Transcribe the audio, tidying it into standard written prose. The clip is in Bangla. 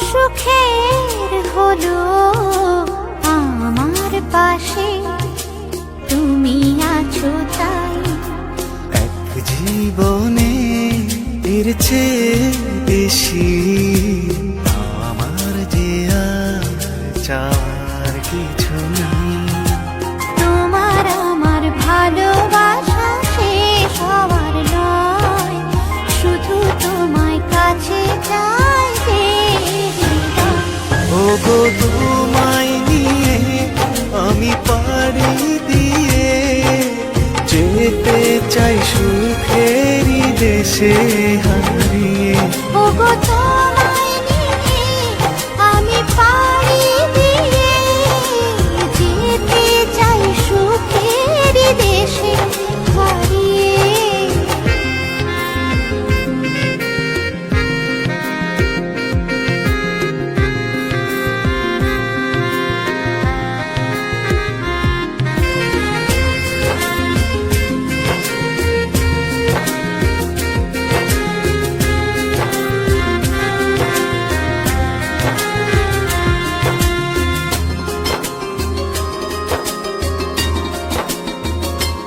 সুখের হলো আমার পাশে তুমি আছো তাই। এক জীবনে এর চেয়ে বেশি আমার যে আর চাওয়ার কিছু নেই। তোমার আমার ভালোবাসা শেষ হওয়ার নয়, শুধু তোমায় কাছে চাই যে হৃদয়। ওগো তোমায় নিয়ে আমি পাড়ি দিয়ে যেতে চাই সুখেরই দেশে।